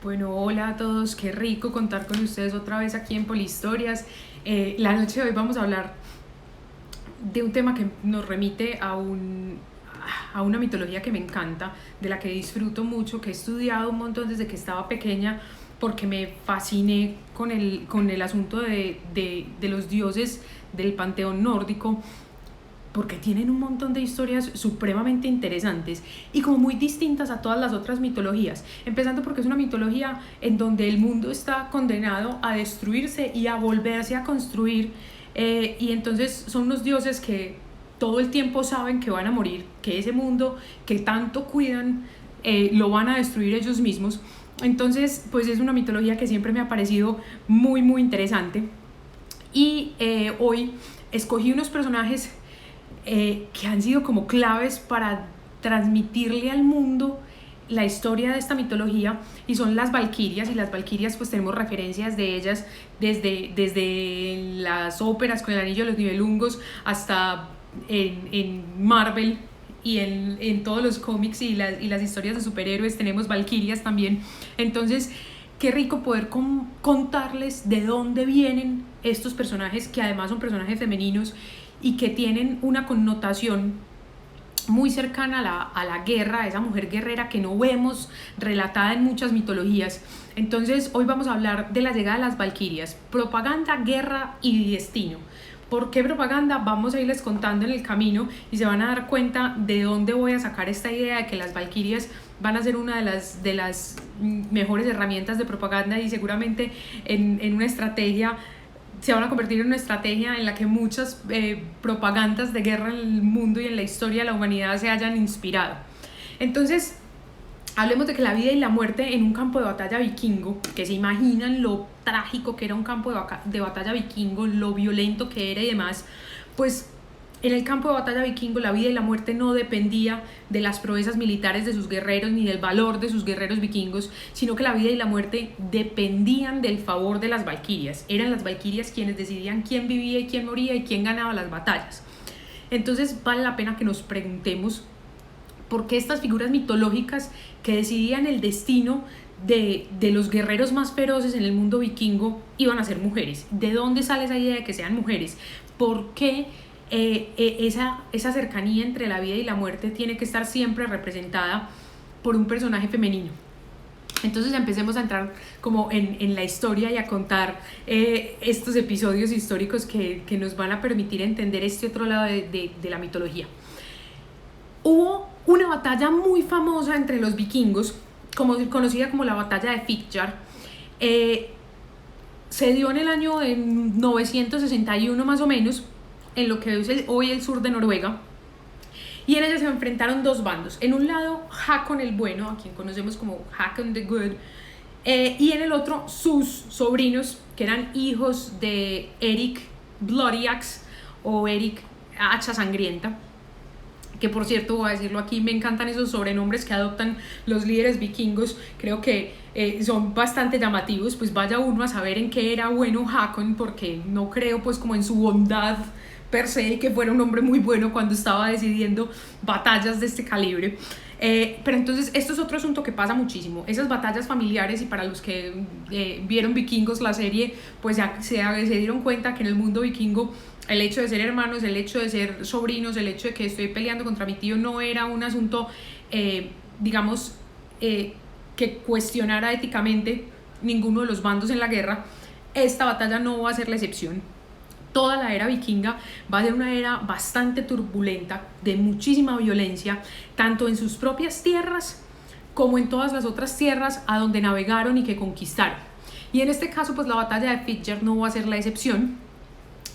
Bueno, hola a todos, qué rico contar con ustedes otra vez aquí en Polihistorias. La noche de hoy vamos a hablar de un tema que nos remite a una mitología que me encanta, de la que disfruto mucho, que he estudiado un montón desde que estaba pequeña, porque me fasciné con el asunto de los dioses del panteón nórdico, porque tienen un montón de historias supremamente interesantes y como muy distintas a todas las otras mitologías, empezando porque es una mitología en donde el mundo está condenado a destruirse y a volverse a construir, y entonces son unos dioses que todo el tiempo saben que van a morir, que ese mundo que tanto cuidan lo van a destruir ellos mismos. Entonces pues es una mitología que siempre me ha parecido muy muy interesante y hoy escogí unos personajes que han sido como claves para transmitirle al mundo la historia de esta mitología, y son las valquirias. Y las valquirias pues tenemos referencias de ellas desde las óperas con el Anillo de los Nibelungos hasta en Marvel y en todos los cómics y las historias de superhéroes tenemos valquirias también. Entonces qué rico poder contarles de dónde vienen estos personajes, que además son personajes femeninos y que tienen una connotación muy cercana a la guerra, a esa mujer guerrera que no vemos relatada en muchas mitologías. Entonces hoy vamos a hablar de la llegada de las valquirias, propaganda, guerra y destino. ¿Por qué propaganda? Vamos a irles contando en el camino y se van a dar cuenta de dónde voy a sacar esta idea de que las valquirias van a ser una de las mejores herramientas de propaganda, y seguramente en una estrategia se van a convertir en una estrategia en la que muchas propagandas de guerra en el mundo y en la historia de la humanidad se hayan inspirado. Entonces, hablemos de que la vida y la muerte en un campo de batalla vikingo, que se imaginan lo trágico que era un campo de batalla vikingo, lo violento que era y demás, pues en el campo de batalla vikingo la vida y la muerte no dependía de las proezas militares de sus guerreros ni del valor de sus guerreros vikingos, sino que la vida y la muerte dependían del favor de las valquirias. Eran las valquirias quienes decidían quién vivía y quién moría y quién ganaba las batallas. Entonces vale la pena que nos preguntemos por qué estas figuras mitológicas que decidían el destino de los guerreros más feroces en el mundo vikingo iban a ser mujeres. ¿De dónde sale esa idea de que sean mujeres? ¿Por qué esa cercanía entre la vida y la muerte tiene que estar siempre representada por un personaje femenino? Entonces empecemos a entrar como en la historia y a contar estos episodios históricos que nos van a permitir entender este otro lado de la mitología. Hubo una batalla muy famosa entre los vikingos, conocida como la batalla de Fitjar. Se dio en el año de 961 más o menos, en lo que es hoy el sur de Noruega, y en ella se enfrentaron dos bandos. En un lado Hakon el Bueno, a quien conocemos como Hakon the Good, y en el otro sus sobrinos, que eran hijos de Eric Bloody Axe o Eric Hacha Sangrienta, que por cierto, voy a decirlo aquí, me encantan esos sobrenombres que adoptan los líderes vikingos. Creo que son bastante llamativos. Pues vaya uno a saber en qué era bueno Hakon, porque no creo pues como en su bondad per se que fuera un hombre muy bueno cuando estaba decidiendo batallas de este calibre. Pero entonces esto es otro asunto que pasa muchísimo, esas batallas familiares, y para los que vieron Vikingos la serie, pues ya se dieron cuenta que en el mundo vikingo el hecho de ser hermanos, el hecho de ser sobrinos, el hecho de que estoy peleando contra mi tío no era un asunto digamos que cuestionara éticamente ninguno de los bandos en la guerra. Esta batalla no va a ser la excepción. Toda la era vikinga va a ser una era bastante turbulenta, de muchísima violencia, tanto en sus propias tierras como en todas las otras tierras a donde navegaron y que conquistaron. Y en este caso, pues la batalla de Fitjar no va a ser la excepción.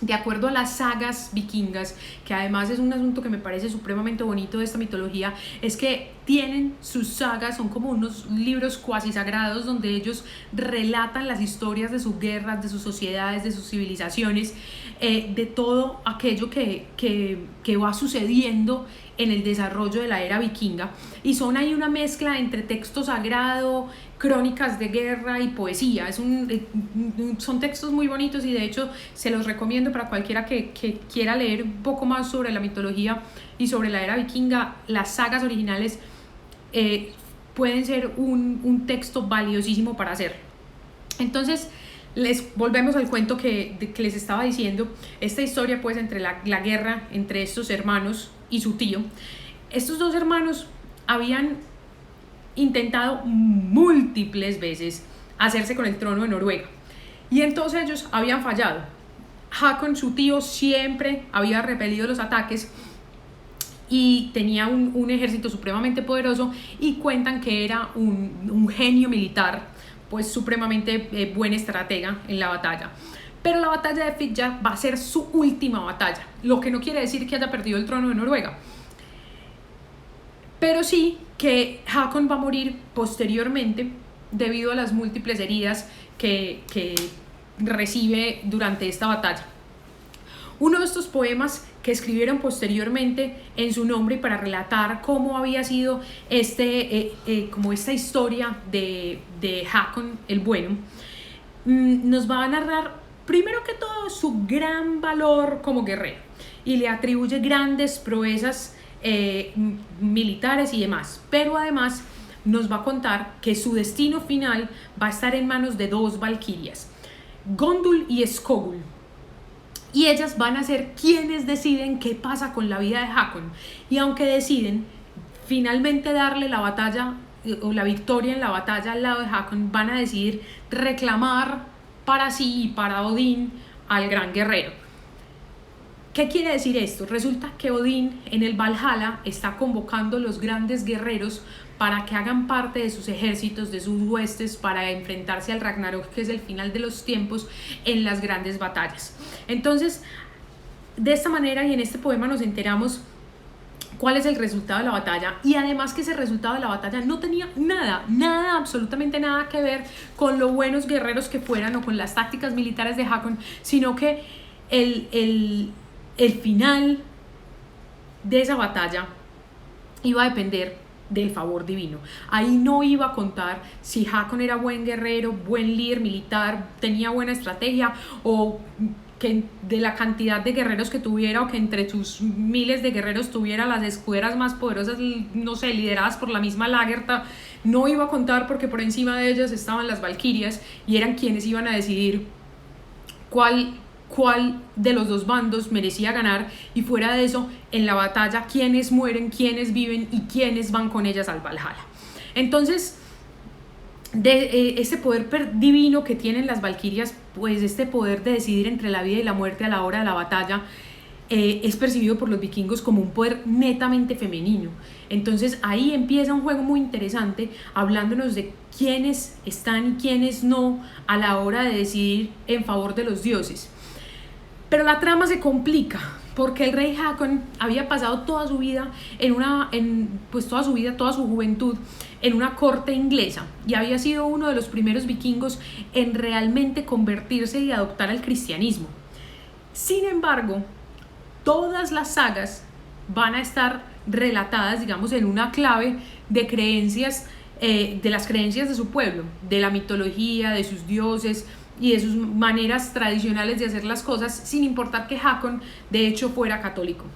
De acuerdo a las sagas vikingas, que además es un asunto que me parece supremamente bonito de esta mitología, es que tienen sus sagas, son como unos libros cuasi sagrados donde ellos relatan las historias de sus guerras, de sus sociedades, de sus civilizaciones, de todo aquello que va sucediendo en el desarrollo de la era vikinga, y son ahí una mezcla entre texto sagrado, crónicas de guerra y poesía. Son textos muy bonitos, y de hecho se los recomiendo para cualquiera que quiera leer un poco más sobre la mitología y sobre la era vikinga. Las sagas originales pueden ser un texto valiosísimo para hacer. Entonces, les volvemos al cuento que les estaba diciendo. Esta historia pues entre la guerra entre estos hermanos y su tío. Estos dos hermanos habían intentado múltiples veces hacerse con el trono de Noruega y entonces ellos habían fallado. Hakon, su tío, siempre había repelido los ataques y tenía un ejército supremamente poderoso, y cuentan que era un genio militar, pues supremamente buen estratega en la batalla. Pero la batalla de Fitjar va a ser su última batalla, lo que no quiere decir que haya perdido el trono de Noruega, pero sí que Hakon va a morir posteriormente debido a las múltiples heridas que recibe durante esta batalla. Uno de estos poemas que escribieron posteriormente en su nombre para relatar cómo había sido como esta historia de Hakon el Bueno, nos va a narrar primero que todo su gran valor como guerrero y le atribuye grandes proezas militares y demás, pero además nos va a contar que su destino final va a estar en manos de dos valquirias, Gondul y Skogul, y ellas van a ser quienes deciden qué pasa con la vida de Hakon. Y aunque deciden finalmente darle la batalla o la victoria en la batalla al lado de Hakon, van a decidir reclamar para sí y para Odín al gran guerrero. ¿Qué quiere decir esto? Resulta que Odín en el Valhalla está convocando los grandes guerreros para que hagan parte de sus ejércitos, de sus huestes, para enfrentarse al Ragnarok, que es el final de los tiempos, en las grandes batallas. Entonces, de esta manera y en este poema nos enteramos cuál es el resultado de la batalla, y además que ese resultado de la batalla no tenía nada, absolutamente nada que ver con lo buenos guerreros que fueran o con las tácticas militares de Hakon, sino que el final de esa batalla iba a depender del favor divino. Ahí no iba a contar si Hakon era buen guerrero, buen líder militar, tenía buena estrategia, o que de la cantidad de guerreros que tuviera, o que entre sus miles de guerreros tuviera las escuderas más poderosas, no sé, lideradas por la misma Lagertha. No iba a contar, porque por encima de ellas estaban las valquirias y eran quienes iban a decidir cuál de los dos bandos merecía ganar, y fuera de eso, en la batalla, quiénes mueren, quiénes viven y quiénes van con ellas al Valhalla. Entonces, este poder divino que tienen las valquirias, pues este poder de decidir entre la vida y la muerte a la hora de la batalla, es percibido por los vikingos como un poder netamente femenino. Entonces ahí empieza un juego muy interesante, hablándonos de quiénes están y quiénes no a la hora de decidir en favor de los dioses. Pero la trama se complica, porque el rey Hakon había pasado toda su vida toda su juventud en una corte inglesa, y había sido uno de los primeros vikingos en realmente convertirse y adoptar el cristianismo. Sin embargo, todas las sagas van a estar relatadas, digamos, en una clave de creencias, de las creencias de su pueblo, de la mitología, de sus dioses y de sus maneras tradicionales de hacer las cosas, sin importar que Hakon de hecho fuera católico.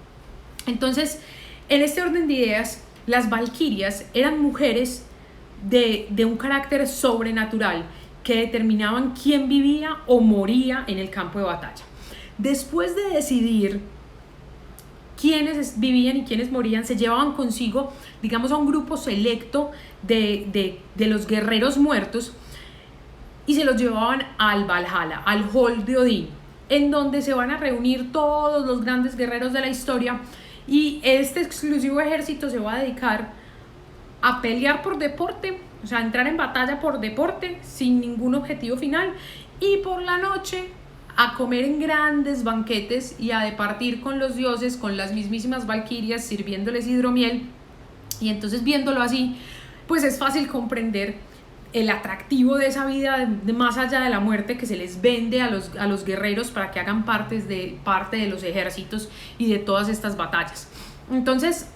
Entonces, en este orden de ideas, las valquirias eran mujeres de un carácter sobrenatural que determinaban quién vivía o moría en el campo de batalla. Después de decidir quiénes vivían y quiénes morían, se llevaban consigo, digamos, a un grupo selecto de los guerreros muertos, y se los llevaban al Valhalla, al Hall de Odín, en donde se van a reunir todos los grandes guerreros de la historia, y este exclusivo ejército se va a dedicar a pelear por deporte, o sea, entrar en batalla por deporte, sin ningún objetivo final, y por la noche a comer en grandes banquetes y a departir con los dioses, con las mismísimas valquirias, sirviéndoles hidromiel. Y entonces, viéndolo así, pues es fácil comprender el atractivo de esa vida de más allá de la muerte, que se les vende a los guerreros para que hagan parte de los ejércitos y de todas estas batallas. Entonces,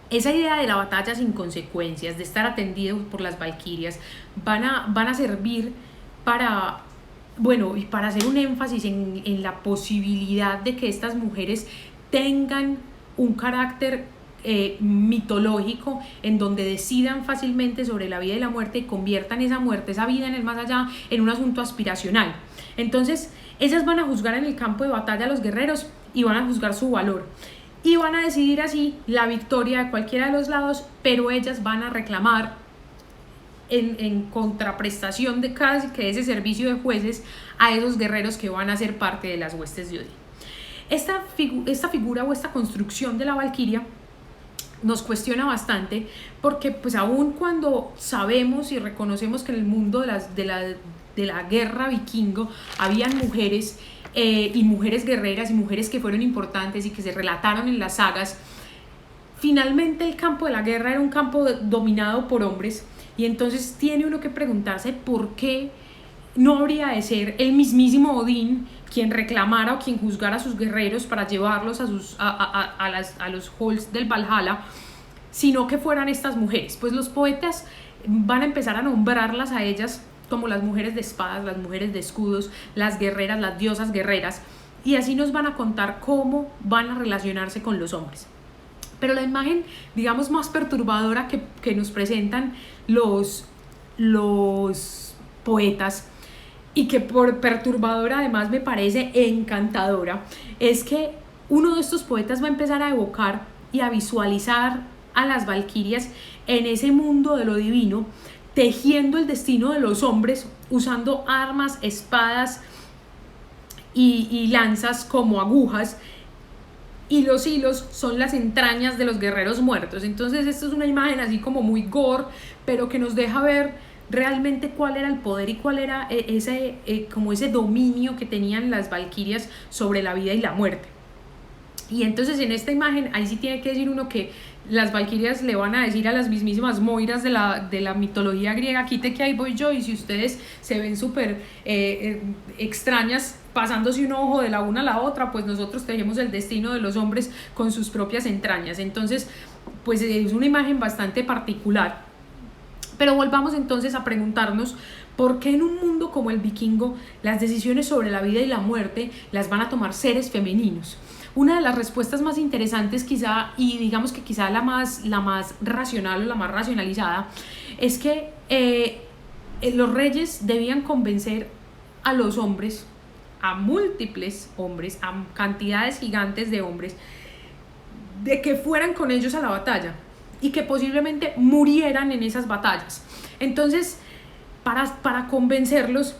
esa idea de la batalla sin consecuencias, de estar atendido por las valquirias, van a servir para hacer un énfasis en la posibilidad de que estas mujeres tengan un carácter mitológico en donde decidan fácilmente sobre la vida y la muerte y conviertan esa muerte, esa vida en el más allá, en un asunto aspiracional. Entonces ellas van a juzgar en el campo de batalla a los guerreros y van a juzgar su valor y van a decidir así la victoria de cualquiera de los lados, pero ellas van a reclamar en contraprestación de casi que ese servicio de jueces a esos guerreros que van a ser parte de las huestes de Odín. Esta figura o esta construcción de la valquiria nos cuestiona bastante porque pues aun cuando sabemos y reconocemos que en el mundo de la guerra vikingo habían mujeres y mujeres guerreras y mujeres que fueron importantes y que se relataron en las sagas, finalmente el campo de la guerra era un campo dominado por hombres y entonces tiene uno que preguntarse por qué no habría de ser el mismísimo Odín quien reclamara o quien juzgara a sus guerreros para llevarlos a los halls del Valhalla, sino que fueran estas mujeres. Pues los poetas van a empezar a nombrarlas a ellas como las mujeres de espadas, las mujeres de escudos, las guerreras, las diosas guerreras, y así nos van a contar cómo van a relacionarse con los hombres. Pero la imagen, digamos, más perturbadora que nos presentan los poetas, y que por perturbadora además me parece encantadora, es que uno de estos poetas va a empezar a evocar y a visualizar a las valquirias en ese mundo de lo divino, tejiendo el destino de los hombres, usando armas, espadas y lanzas como agujas, y los hilos son las entrañas de los guerreros muertos. Entonces esto es una imagen así como muy gore, pero que nos deja ver realmente cuál era el poder y cuál era como ese dominio que tenían las valquirias sobre la vida y la muerte. Y entonces en esta imagen, ahí sí tiene que decir uno que las valquirias le van a decir a las mismísimas moiras de la mitología griega: quite que ahí voy yo, y si ustedes se ven súper extrañas pasándose un ojo de la una a la otra, pues nosotros tenemos el destino de los hombres con sus propias entrañas. Entonces pues es una imagen bastante particular. Pero volvamos entonces a preguntarnos por qué en un mundo como el vikingo las decisiones sobre la vida y la muerte las van a tomar seres femeninos. Una de las respuestas más interesantes quizá, y digamos que quizá la más racional o la más racionalizada, es que los reyes debían convencer a los hombres, a múltiples hombres, a cantidades gigantes de hombres, de que fueran con ellos a la batalla y que posiblemente murieran en esas batallas. Entonces, para convencerlos,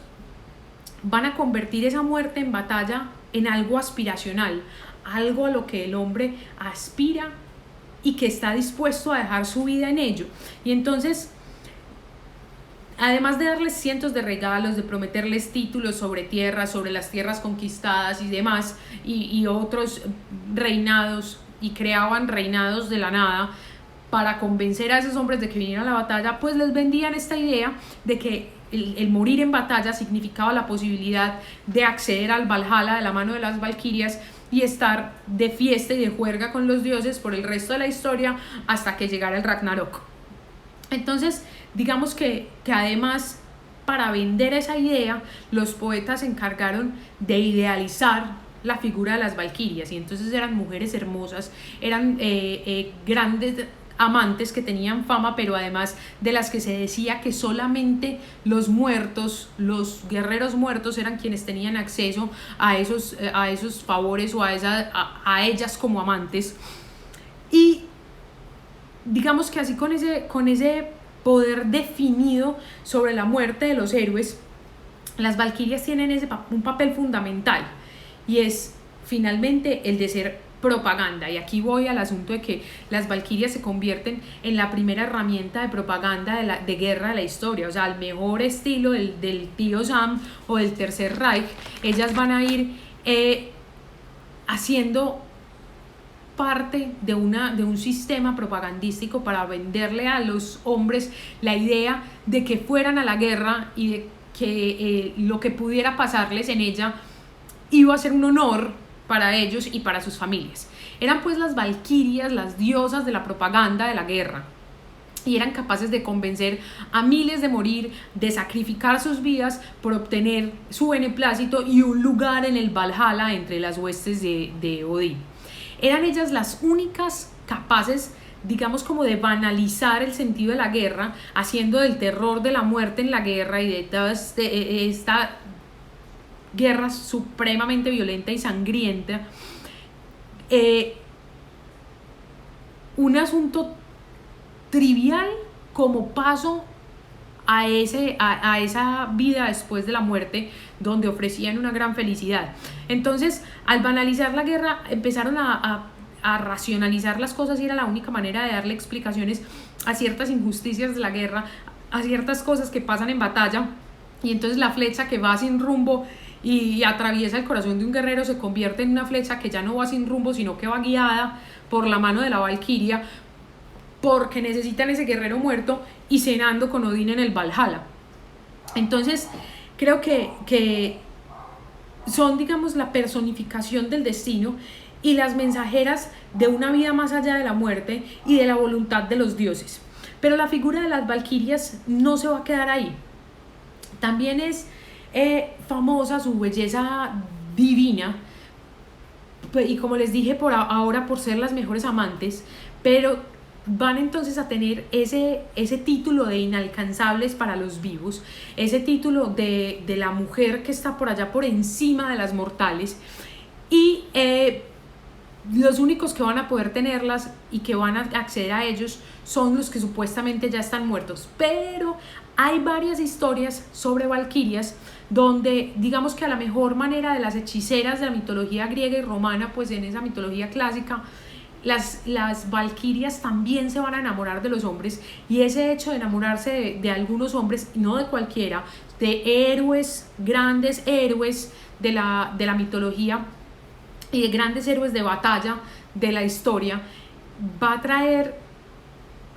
van a convertir esa muerte en batalla en algo aspiracional, algo a lo que el hombre aspira y que está dispuesto a dejar su vida en ello. Y entonces, además de darles cientos de regalos, de prometerles títulos sobre tierras, sobre las tierras conquistadas y demás, y otros reinados, y creaban reinados de la nada para convencer a esos hombres de que vinieran a la batalla, pues les vendían esta idea de que el morir en batalla significaba la posibilidad de acceder al Valhalla de la mano de las valquirias y estar de fiesta y de juerga con los dioses por el resto de la historia hasta que llegara el Ragnarok. Entonces, digamos que además, para vender esa idea, los poetas se encargaron de idealizar la figura de las valquirias, y entonces eran mujeres hermosas, eran grandes amantes que tenían fama, pero además de las que se decía que solamente los muertos, los guerreros muertos, eran quienes tenían acceso a esos favores o a ellas como amantes. Y digamos que así con ese poder definido sobre la muerte de los héroes, las valquirias tienen un papel fundamental, y es finalmente el de ser propaganda. Y aquí voy al asunto de que las valquirias se convierten en la primera herramienta de propaganda de guerra de la historia. O sea, al mejor estilo del tío Sam o del Tercer Reich, ellas van a ir haciendo parte de un sistema propagandístico para venderle a los hombres la idea de que fueran a la guerra y de que lo que pudiera pasarles en ella iba a ser un honor para ellos y para sus familias. Eran pues las valquirias las diosas de la propaganda de la guerra, y eran capaces de convencer a miles de morir, de sacrificar sus vidas por obtener su beneplácito y un lugar en el Valhalla entre las huestes de Odín. eran ellas las únicas capaces, digamos, como de banalizar el sentido de la guerra, haciendo del terror de la muerte en la guerra y de toda esta guerra supremamente violenta y sangrienta, un asunto trivial como paso a esa vida después de la muerte, donde ofrecían una gran felicidad. Entonces, al banalizar la guerra, empezaron a racionalizar las cosas, y era la única manera de darle explicaciones a ciertas injusticias de la guerra, a ciertas cosas que pasan en batalla. Y entonces la flecha que va sin rumbo y atraviesa el corazón de un guerrero se convierte en una flecha que ya no va sin rumbo, sino que va guiada por la mano de la valquiria, porque necesitan ese guerrero muerto y cenando con Odín en el Valhalla. Entonces creo que son, digamos, la personificación del destino y las mensajeras de una vida más allá de la muerte y de la voluntad de los dioses. Pero la figura de las valquirias no se va a quedar ahí. También es famosa su belleza divina, y como les dije, por ahora por ser las mejores amantes, pero van entonces a tener ese título de inalcanzables para los vivos, ese título de la mujer que está por allá por encima de las mortales, y los únicos que van a poder tenerlas y que van a acceder a ellos son los que supuestamente ya están muertos. Pero hay varias historias sobre valquirias donde, digamos que a la mejor manera de las hechiceras de la mitología griega y romana, pues en esa mitología clásica, las valquirias también se van a enamorar de los hombres, y ese hecho de enamorarse de algunos hombres, no de cualquiera, de héroes, grandes héroes de la mitología y de grandes héroes de batalla de la historia, va a traer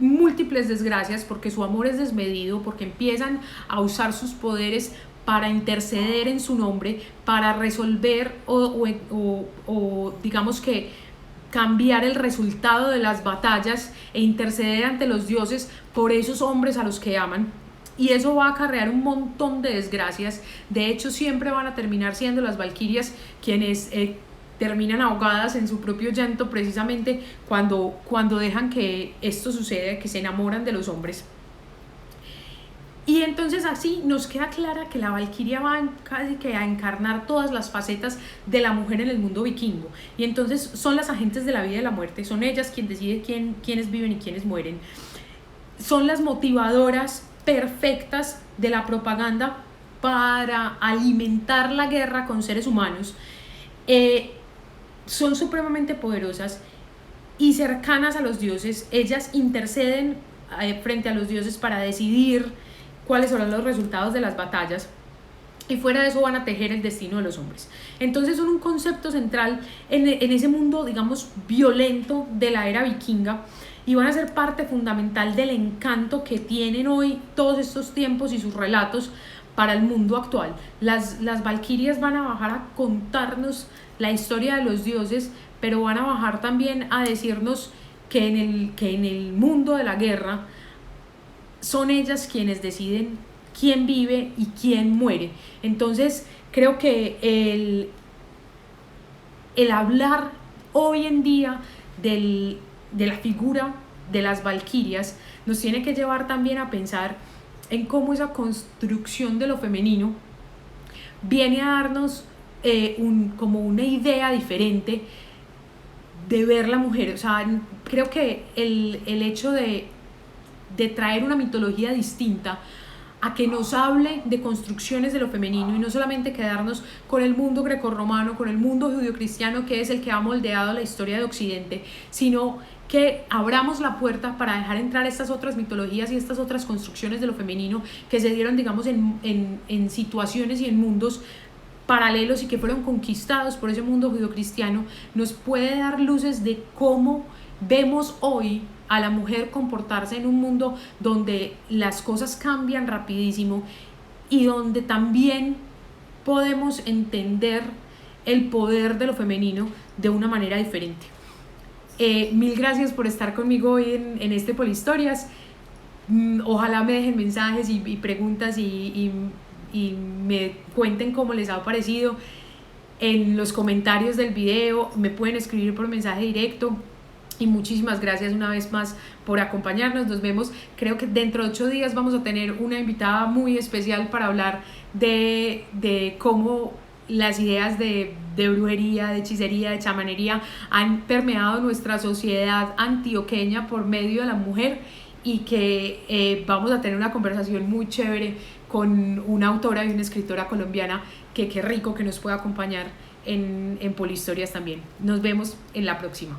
múltiples desgracias, porque su amor es desmedido, porque empiezan a usar sus poderes para interceder en su nombre, para resolver o digamos que cambiar el resultado de las batallas e interceder ante los dioses por esos hombres a los que aman. Y eso va a acarrear un montón de desgracias. De hecho, siempre van a terminar siendo las valquirias quienes terminan ahogadas en su propio llanto, precisamente cuando dejan que esto suceda, que se enamoran de los hombres. Y entonces así nos queda clara que la valquiria va casi que a encarnar todas las facetas de la mujer en el mundo vikingo. Y entonces son las agentes de la vida y de la muerte, son ellas quienes deciden quiénes viven y quiénes mueren. Son las motivadoras perfectas de la propaganda para alimentar la guerra con seres humanos. Son supremamente poderosas y cercanas a los dioses. Ellas interceden frente a los dioses para decidir cuáles serán los resultados de las batallas, y fuera de eso van a tejer el destino de los hombres. Entonces son un concepto central en ese mundo, digamos, violento de la era vikinga, y van a ser parte fundamental del encanto que tienen hoy todos estos tiempos y sus relatos para el mundo actual. Las valquirias van a bajar a contarnos la historia de los dioses, pero van a bajar también a decirnos que en el mundo de la guerra son ellas quienes deciden quién vive y quién muere. Entonces creo que el hablar hoy en día de la figura de las valquirias nos tiene que llevar también a pensar en cómo esa construcción de lo femenino viene a darnos como una idea diferente de ver la mujer. O sea, creo que el hecho de traer una mitología distinta a que nos hable de construcciones de lo femenino, y no solamente quedarnos con el mundo grecorromano, con el mundo judio-cristiano, que es el que ha moldeado la historia de Occidente, sino que abramos la puerta para dejar entrar estas otras mitologías y estas otras construcciones de lo femenino que se dieron, digamos, en situaciones y en mundos paralelos y que fueron conquistados por ese mundo judio-cristiano. Nos puede dar luces de cómo vemos hoy a la mujer comportarse en un mundo donde las cosas cambian rapidísimo y donde también podemos entender el poder de lo femenino de una manera diferente. Mil gracias por estar conmigo hoy en este Polihistorias. Ojalá me dejen mensajes y preguntas y me cuenten cómo les ha parecido. en los comentarios del video, me pueden escribir por mensaje directo. Y muchísimas gracias una vez más por acompañarnos. Nos vemos, creo que dentro de 8 días vamos a tener una invitada muy especial para hablar de cómo las ideas de brujería, de hechicería, de chamanería han permeado nuestra sociedad antioqueña por medio de la mujer, y que vamos a tener una conversación muy chévere con una autora y una escritora colombiana que qué rico que nos pueda acompañar en Polihistorias también. Nos vemos en la próxima.